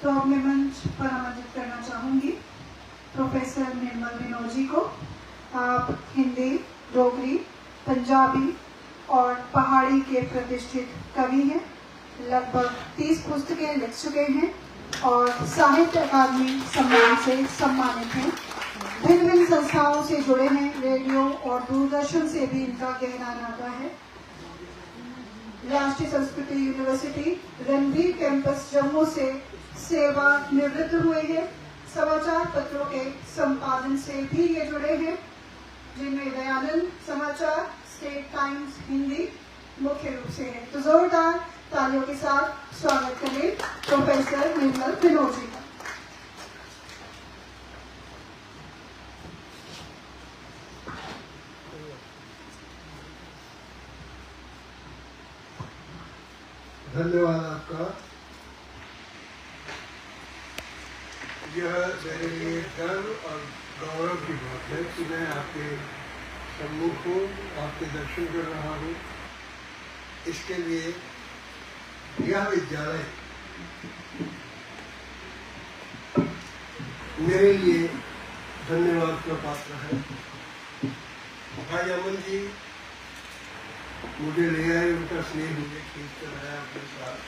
तो अब मैं मंच पर आमंत्रित करना चाहूँगी प्रोफेसर निर्मल विनोद जी को। आप हिंदी, डोगरी, पंजाबी और पहाड़ी के प्रतिष्ठित कवि हैं। लगभग 30 पुस्तकें लिख चुके हैं और साहित्य अकादमी सम्मान से सम्मानित हैं। भिन्न भिन्न संस्थाओं से जुड़े हैं। रेडियो और दूरदर्शन से भी इनका गहरा नाता है। राष्ट्रीय संस्कृति यूनिवर्सिटी रणवीर कैंपस जम्मू से सेवा निवृत्त हुए हैं। समाचार पत्रों के संपादन से भी ये जुड़े हैं, जिनमें दयानंद समाचार, स्टेट टाइम्स हिंदी मुख्य रूप से है। तो जोरदार तालियों के साथ स्वागत करें प्रोफेसर निर्मल विनोद जी का। धन्यवाद आपका। यह मेरे लिए गर्व और गौरव की बात है कि मैं आपके सम्मुख हूँ, आपके दर्शन कर रहा हूँ। इसके लिए यह विद्यालय मेरे लिए धन्यवाद का पात्र है। भाई अमन जी मुझे ले आए, उनका स्नेह मुझे खींच कर आया अपने साथ।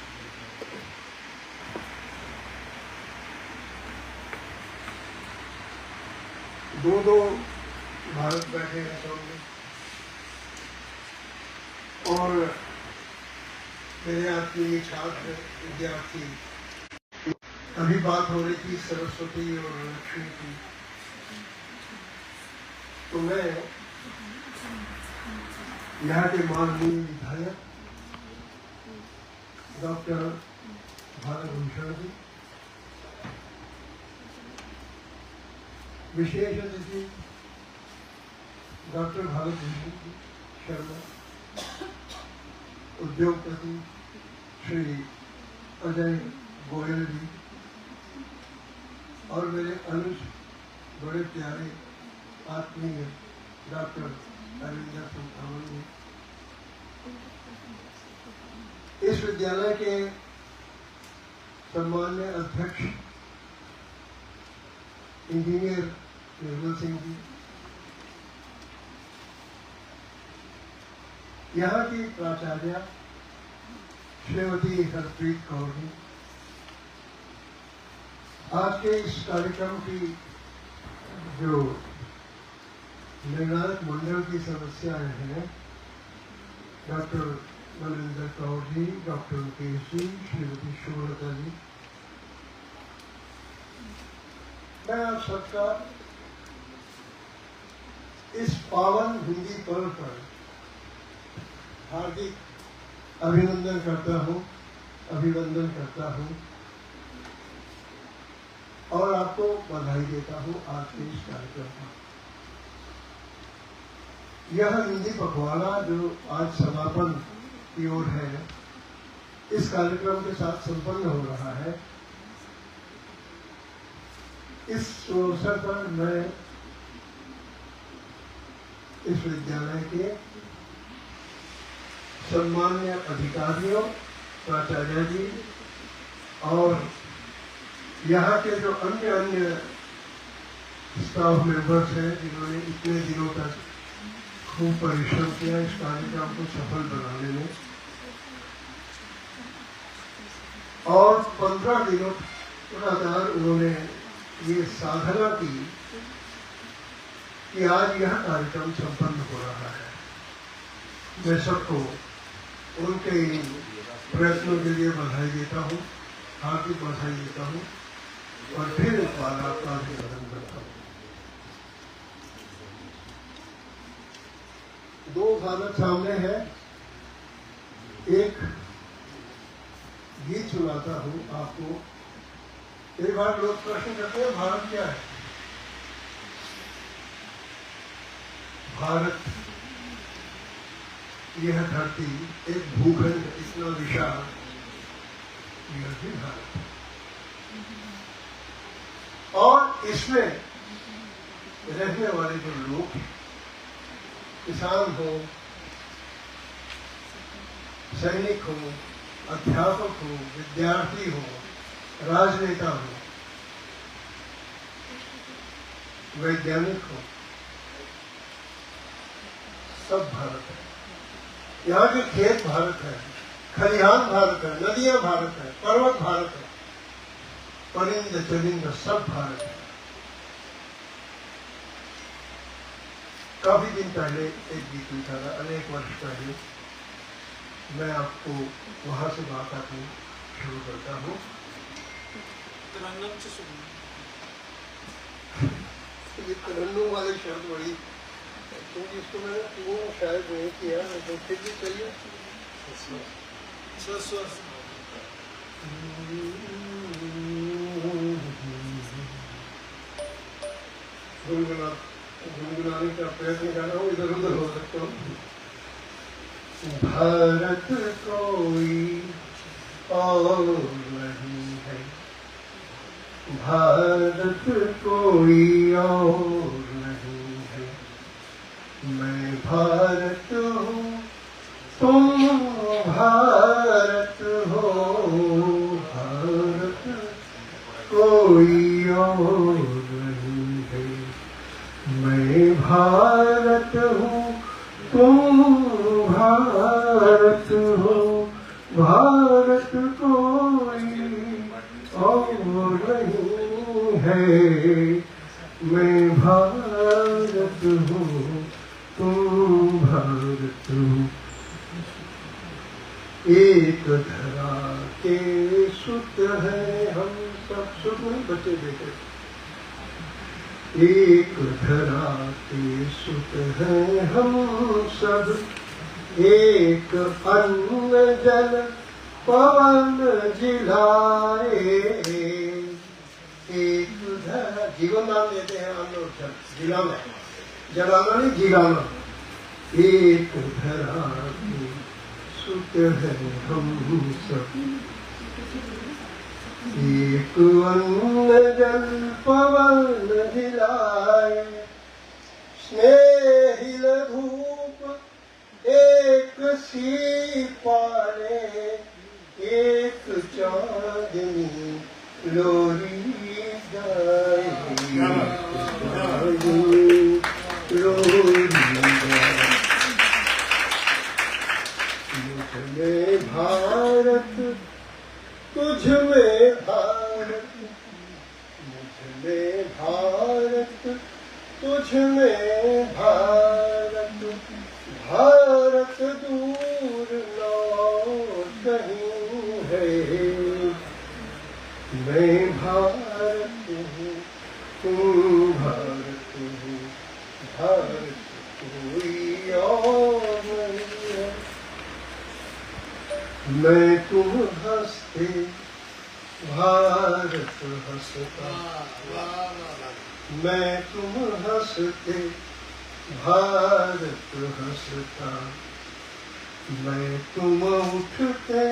दो भारत बैठे हैं सामने और मेरे आत्मीय छात्र विद्यार्थी। अभी बात हो रही थी सरस्वती और लक्ष्मी की, तो मैं यहाँ के माननीय विधायक डॉक्टर भारत भूषण जी, विशेष अतिथि डॉक्टर भारत भूषण शर्मा, उद्योगपति श्री अजय गोयल जी और मेरे अनुज बड़े प्यारे आत्मीय डॉक्टर अरिंदर सिंह जी। इस विद्यालय के सम्मान्य अध्यक्ष इंजीनियर निर्मल सिंह जी, यहाँ की प्राचार्य श्रीमती हरप्रीत कौर जी, आज के इस कार्यक्रम की जो निर्णायक मंडल की समस्याएं हैं, डॉक्टर मनिंदर कौर जी, डॉक्टर मुकेश जी, श्रीमती शोभलता जी, मैं आप सबका इस पावन हिंदी पर्व पर हार्दिक अभिनंदन करता हूँ और आपको बधाई देता हूँ आज के इस कार्यक्रम पर। यह हिंदी पखवाड़ा जो आज समापन की ओर है, इस कार्यक्रम के साथ संपन्न हो रहा है। इस अवसर पर मैं इस विद्यालय के सम्मान्य अधिकारियों, प्राचार्य जी और यहाँ के जो अन्य स्टाफ मेंबर्स हैं, जिन्होंने इतने दिनों तक खूब परिश्रम किया इस कार्यक्रम को सफल बनाने में, और 15 दिनों लगातार उन्होंने ये साधना की कि आज यह कार्यक्रम संपन्न हो रहा है। मैं सबको उनके प्रयत्नों के लिए बधाई देता हूँ, हार्दिक बधाई देता हूँ और फिर एक बार आपका अभिनंदन करता हूँ। 2 भारत सामने है। एक गीत सुनाता हूँ आपको। कई बार लोग प्रश्न करते हैं भारत क्या है। भारत यह धरती, एक भूखंड इतना विशाल, यह भी भारत, और इसमें रहने वाले जो लोग, किसान हो, सैनिक हो, अध्यापक हो, विद्यार्थी हो, राजनेता हो, वैज्ञानिक हो, सब भारत है। यहाँ के खेत भारत है, खलिहान भारत है, नदियां भारत है, पर्वत भारत है, परिंद चरिंद सब भारत है। काफी दिन पहले एक गीत लिखा था, अनेक वर्ष पहले। मैं आपको वहां से बात अपनी शुरू करता हूँ। ये तरन्नुम वाले शब्द बड़ी, क्योंकि इसको मैंने पूर्ण शायद नहीं किया, तो फिर भी चलिए। गुनगुनाने का प्रयत्न कर रहा हूँ, इधर उधर हो सकता हूँ। भारत कोई और नहीं है, भारत कोई और नहीं है। मैं भारत हूँ, तुम भारत हो, भारत कोई और नहीं है। मैं भारत हूँ, तुम भारत हो, भारत कोई और नहीं है। मैं भारत हूँ, तुम भारत हो। एक धरा के सुत है हम सब, सुत नहीं बच्चे बेटे, एक धरा के सुत है हम सब, एक अन्न जल पवन जिलाए। एक धरा, जीवन नाम देते हैं हम लोग, जिलाना, जलाना नहीं जिलाना। एक धरा के सुत है हम सब, एक अन्न जल पवन जिलाए। स्नेहिल धूप एक सी पाले, एक चांदनी लोरी गाए, लोरी गाए। मुझ में भारत, तुझ में भारत, मुझ में भारत, तुझ में भारत। भारत दूर न कहीं है, मैं भारत हूँ, तुम भारत हो, भारत कोई और नहीं है। मैं तुम हंसते, भारत हंसता, मैं तुम हंसते, भारत हंसता। मैं तुम उठते,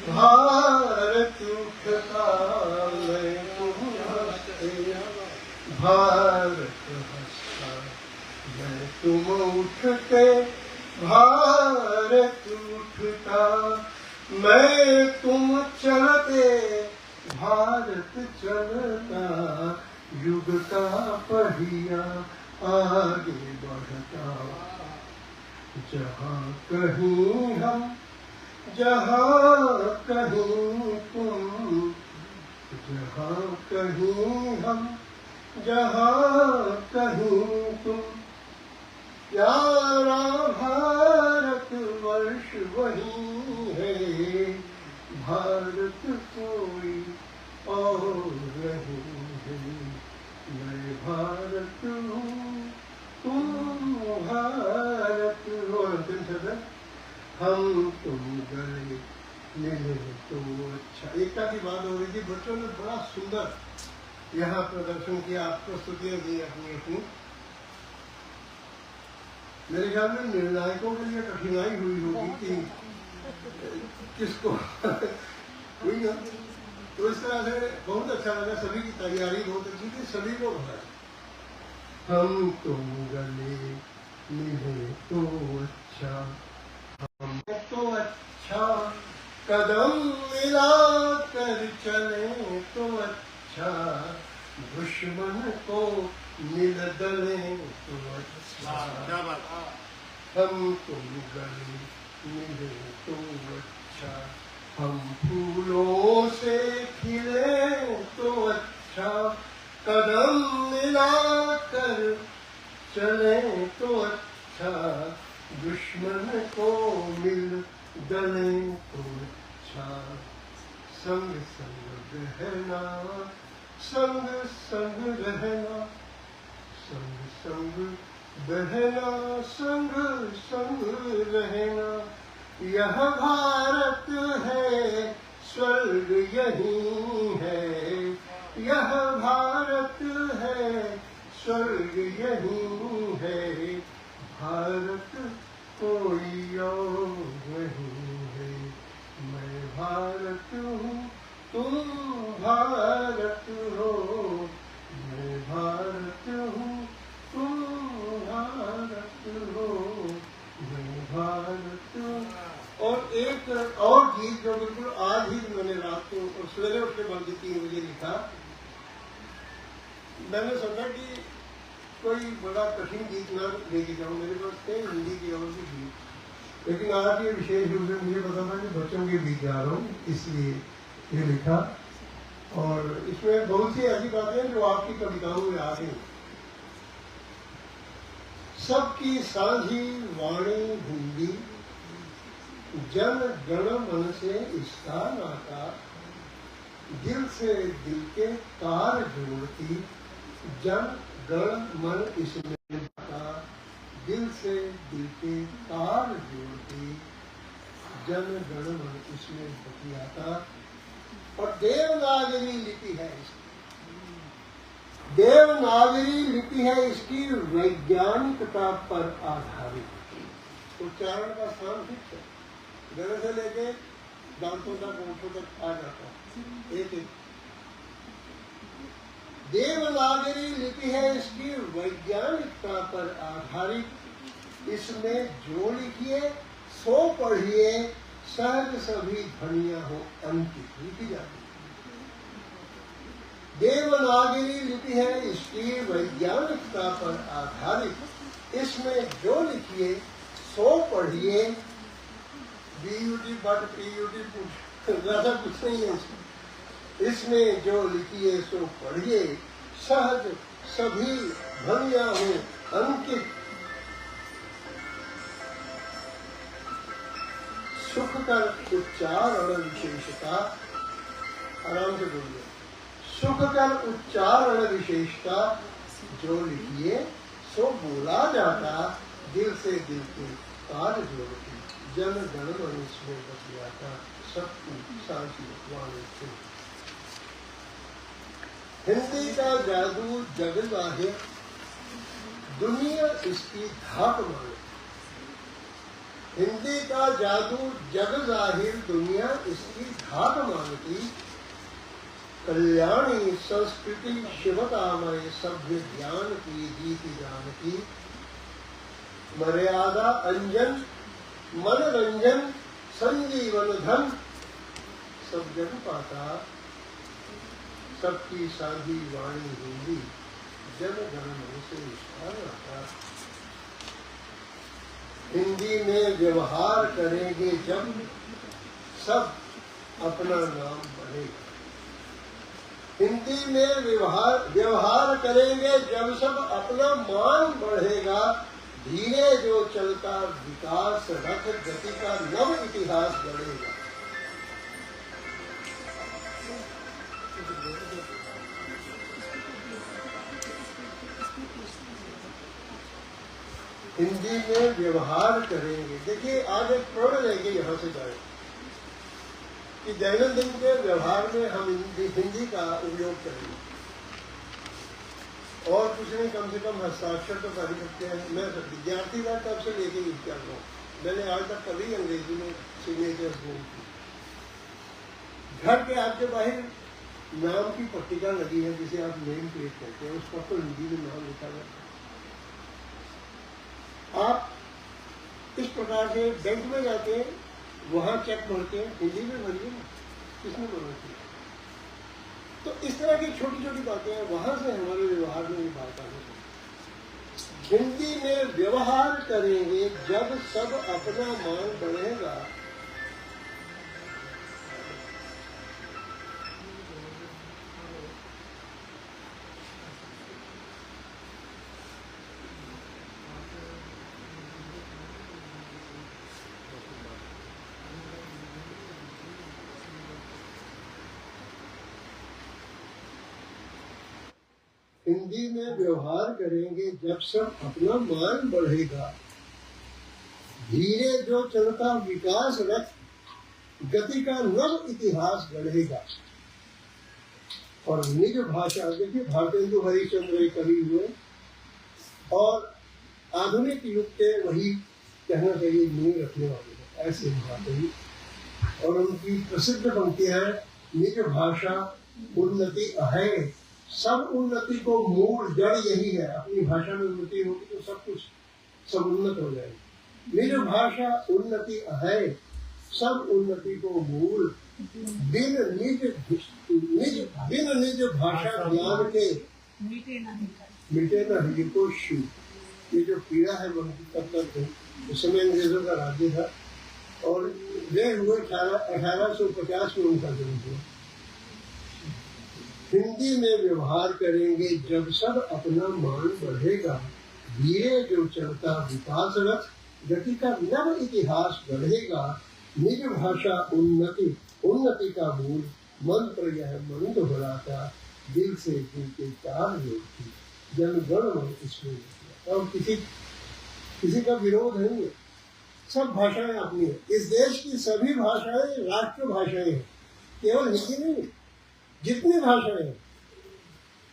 भारत उठता। मैं तुम हंसते, भारत हंसता। मैं तुम उठते, भारत उठता। मैं तुम चलते, भारत चलता। युग का पहिया आगे बढ़ता। जहाँ कहीं हम, जहाँ कहीं तुम, जहाँ कहीं हम, जहाँ कहीं तुम। प्यारा भारत वर्ष वही है, भारत कोई और नहीं है। मैं भारत हूँ, तुम भारत हो। अंतिम शब्द, हम तुम गले मिले तो अच्छा। एकता की बात हो रही थी, बच्चों ने बड़ा सुंदर यहाँ प्रदर्शन किया, प्रस्तुतियाँ दी अपनी अपनी। मेरे ख्याल में निर्णायकों के लिए कठिनाई हुई होगी कि किसको हुई ना, तो इस तरह से बहुत अच्छा लगा। सभी की तैयारी बहुत अच्छी थी, सभी को भरा। हम तुम गले मिले तो अच्छा, हम तो अच्छा कदम मिला कर चले तो अच्छा, दुश्मन को मिल गले तो अच्छा, हम तुम गले मिले तो अच्छा, हम फूलों से खिले तो अच्छा, कदम मिला कर चले तो अच्छा, दुश्मन को मिल गले तो अच्छा, संग संग रहना, संग संग रहना, संग संग बहना, संग संग रहना, यह भारत है स्वर्ग यही है, यह भारत है स्वर्ग यही है, भारत कोई और नहीं है, मैं भारत हूँ तुम भारत हो, मैं भारत हूँ तुम भारत हो, मैं भारत हूँ। और एक और गीत जो बिल्कुल आज ही मैंने रात को और सवेरे उठ के बंद 3 बजे लिखा, मैंने सोचा कि कोई बड़ा कठिन गीत ना लेके जाऊँ, मेरे पास थे हिंदी के और भी गीत, लेकिन आज ये विशेष रूप से मुझे पता था कि बच्चों के गीत गा रहा हूँ, इसलिए ये लिखा। और इसमें बहुत सी ऐसी बातें हैं जो आपकी कविताओं में आ रही। सबकी साझी वाणी हिंदी, जन गण मन से इसका नाता, दिल से दिल के तार जोड़ती, जन गण मन इसमें नाता, दिल से दिल के तार जोड़ती, जन गण मन इसमें बतियाता। और देवनागरी लिपि है इसकी, देवनागरी लिपि है इसकी, वैज्ञानिकता पर आधारित। उच्चारण का स्थान फिक्स है, गले से लेके दांतों तक होठों तक आ जाता है एक एक। देवनागरी लिपि है इसकी, वैज्ञानिकता पर आधारित, इसमें जो लिखिए सो पढ़िए, सहज सभी ध्वनियां हो अंकित लिखी जाती है। देवनागरी लिपि है इसकी, वैज्ञानिकता पर आधारित, इसमें जो लिखिए सो पढ़िए, बीयूटी बट पीयूटी ज्यादा कुछ नहीं है इसमें, इसमें जो लिखिए सो पढ़िए, सहज सभी ध्वनियां हो अंकित, सुख कर उच्चारण विशेषता, आराम से बोलिए, सुख कर उच्चारण विशेषता, जो लिखिए सो बोला जाता, दिल से दिल के तार जोड़ती, जन गण मन इसमें बतियाता, सबकी साझी वाणी से। हिंदी का जादू जग जाहिर, दुनिया इसकी धाक माने, हिंदी का जादू जग जाहिर, दुनिया इसकी धाक मानती, कल्याणी संस्कृति शिवतामय सभ्य ज्ञान की जीति जानती, मर्यादा अंजन मनोरंजन संजीवन धन, सब जग पाता, सबकी साझी वाणी हिंदी, जन गण मन से निष्ठा आता। हिंदी में व्यवहार करेंगे जब, सब अपना नाम बढ़ेगा। हिंदी में व्यवहार करेंगे जब, सब अपना मान बढ़ेगा, धीरे जो चलता विकास रथ, गति का नव इतिहास गढ़ेगा। हिंदी में व्यवहार करेंगे, देखिए आज एक प्रण लेंगे यहाँ से जाए कि दैनंदिन के व्यवहार में हम हिंदी का उपयोग करेंगे, और कुछ नहीं, कम से कम हस्ताक्षर तो कर सकते हैं। मैं विद्यार्थी था तब से लेके यूज कर रहा हूँ, मैंने आज तक कभी अंग्रेजी में सिग्नेचर्स नहीं की। घर के आपके बाहर नाम की पट्टिका लगी है जिसे आप नेम प्लेट करते हैं, उस पर तो हिंदी में नाम लिखा जाता है। आप इस प्रकार से बैंक में जाते हैं, वहाँ चेक भरते हैं, हिंदी में भरिए ना, किसने मना किया? तो इस तरह की छोटी छोटी बातें हैं, वहाँ से हमारे व्यवहार में ये बात आने लगी। हिंदी में व्यवहार करेंगे जब सब अपना मान बढ़ेगा, हिंदी में व्यवहार करेंगे जब सब अपना मान बढ़ेगा, धीरे जो चलता विकास रथ, गति का नव इतिहास गढ़ेगा। और निज भाषा, देखिए भारतेंदु हरिश्चंद्र एक कवि हुए और आधुनिक युग के वही कहना चाहिए नींव रखने वाले हैं, ऐसे बात है। और उनकी प्रसिद्ध पंक्तियां हैं, निज भाषा उन्नति है, सब उन्नति को मूल जड़ यही है। अपनी भाषा में उन्नति होगी तो सब कुछ सब उन्नत हो जाएगी। निज भाषा उन्नति है, सब उन्नति को मूल, बिन निज भाषा ज्ञान के मिटे न हृदय को शूल। ये जो पीड़ा है मन की तब तक है। उस समय अंग्रेजों का राज्य था और वे हुए 1850 में उनका जन्म हुआ। हिंदी में व्यवहार करेंगे जब सब अपना मान बढ़ेगा, धीरे जो चलता विकास रथ, गति का नव इतिहास गढ़ेगा। निज भाषा उन्नति का मूल, मंत्र यह मंद बढ़ाता, दिल से दिल के तार जोड़ती, जन गण मन इसमें। और किसी का विरोध नहीं है, सब भाषाएं अपनी है। इस देश की सभी भाषाएं राष्ट्र भाषाएं हैं, केवल हिंदी नहीं है। जितनी भाषाएं हैं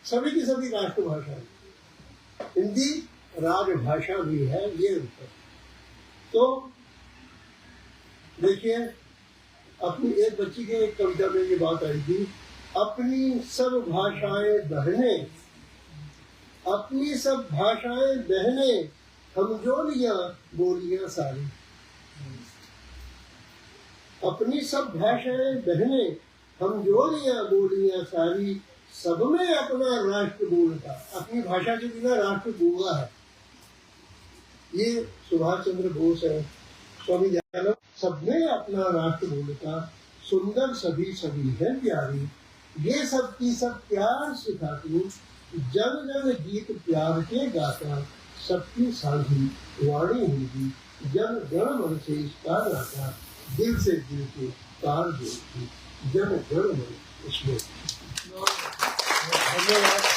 सभी की सभी राष्ट्रभाषा है। हिंदी राजभाषा भी है, ये तो देखिए अपनी एक बच्ची के एक कविता में ये बात आई थी, अपनी सब भाषाएं बहने, अपनी सब भाषाएं बहने, हम जोलियां बोलियां सारी। अपनी सब भाषाएं बहने, हम जोलियां बोलियां सारी, सब में अपना राष्ट्र बोलता। अपनी भाषा के बिना राष्ट्र बोला है। ये सुभाष चंद्र बोस है, स्वामी दयानंद, सब में अपना राष्ट्र बोलता, सुंदर सभी सभी है प्यारी, ये सब की सब प्यार सिखाती, जन जन गीत प्यार के गाता, सबकी साझी वाणी हिंदी, जन गण मन से इसका नाता, दिल से दिल के तार जोड़ती, जन गण मन इसमें। धन्यवाद।